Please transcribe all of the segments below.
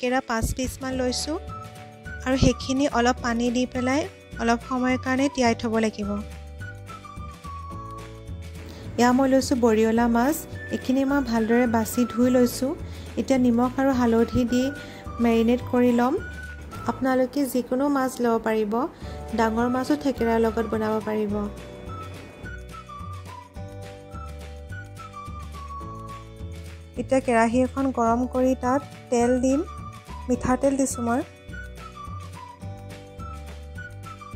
থেকেৰা 5 পিচমান লৈছোঁ আৰু সেইখিনি অলপ পানী দি পেলাই অলপ সময়ৰ কাৰণে তিয়াই থ'ব লাগিব। এয়া মই লৈছোঁ বৰিয়লা মাছ। এইখিনি মই ভালদৰে বাছি ধুই লৈছোঁ। এতিয়া নিমখ আৰু হালধি দি মেৰিনেট কৰি ল'ম। আপোনালোকে যিকোনো মাছ ল'ব পাৰিব, ডাঙৰ মাছো থেকেৰাৰ লগত বনাব পাৰিব। এতিয়া কেৰাহী এখন গৰম কৰি তাত তেল দিম। মিঠাতেল দিছোঁ মই।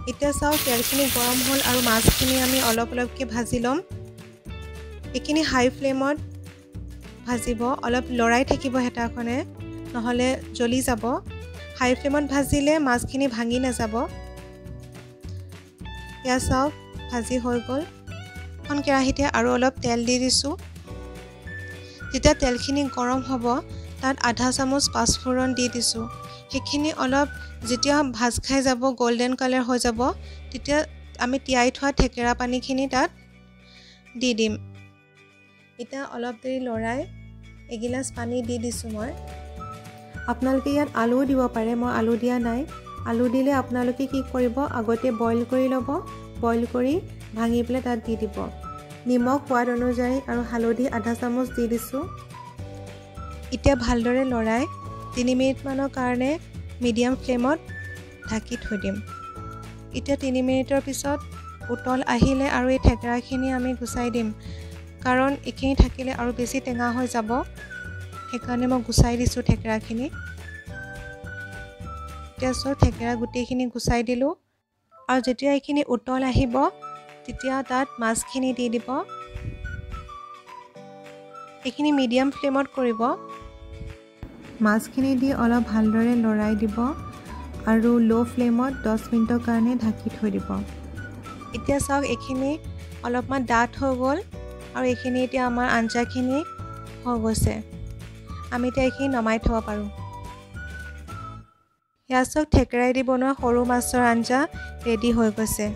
এতিয়া চাওক তেলখিনি গৰম হ'ল আৰু মাছখিনি আমি অলপ অলপকৈ ভাজি ল'ম। এইখিনি হাই ফ্লেমত ভাজিব, অলপ লৰাই থাকিব হেতাখনে, নহ'লে জ্বলি যাব। হাই ফ্লেমত ভাজিলে মাছখিনি ভাঙি নাযাব। এয়া চাওক ভাজি হৈ গ'ল। এখন কেৰাহীতে আৰু অলপ তেল দি দিছোঁ। যেতিয়া তেলখিনি গৰম হ'ব তাত আধা চামুচ পাঁচফোৰণ দি দিছোঁ। সেইখিনি অলপ যেতিয়া ভাজ খাই যাব, গল্ডেন কালাৰ হৈ যাব, তেতিয়া আমি তিয়াই থোৱা থেকেৰা পানীখিনি তাত দি দিম। এতিয়া অলপ দেৰি লৰাই এগিলাচ পানী দি দিছোঁ মই। আপোনালোকে ইয়াত আলুও দিব পাৰে, মই আলু দিয়া নাই। আলু দিলে আপোনালোকে কি কৰিব, আগতে বইল কৰি ল'ব, বইল কৰি ভাঙি পেলাই তাত দি দিব। নিমখ সোৱাদ অনুযায়ী আৰু হালধি আধা চামুচ দি দিছোঁ। এতিয়া ভালদৰে লৰাই 3 মিনিটমানৰ কাৰণে মিডিয়াম ফ্লেমত ঢাকি থৈ দিম। এতিয়া 3 মিনিটৰ পিছত উতল আহিলে আৰু এই থেকেৰাখিনি আমি গুচাই দিম, কাৰণ এইখিনি থাকিলে আৰু বেছি টেঙা হৈ যাব। সেইকাৰণে মই গুচাই দিছোঁ থেকেৰাখিনি। এতিয়া চব থেকেৰা গোটেইখিনি গুচাই দিলোঁ আৰু যেতিয়া এইখিনি উতল আহিব তেতিয়া তাত মাছখিনি দি দিব। এইখিনি মিডিয়াম ফ্লেমত কৰিব। মাছখিনি দি অলপ ভালদৰে লৰাই দিব আৰু ল' ফ্লেমত 10 মিনিটৰ কাৰণে ঢাকি থৈ দিব। এতিয়া চাওক এইখিনি অলপমান ডাঠ হৈ গ'ল আৰু এইখিনি এতিয়া আমাৰ আঞ্জাখিনি হৈ গৈছে। আমি এতিয়া এইখিনি নমাই থ'ব পাৰোঁ। এয়া চাওক থেকেৰাই দি বনোৱা সৰু মাছৰ আঞ্জা ৰেডি হৈ গৈছে।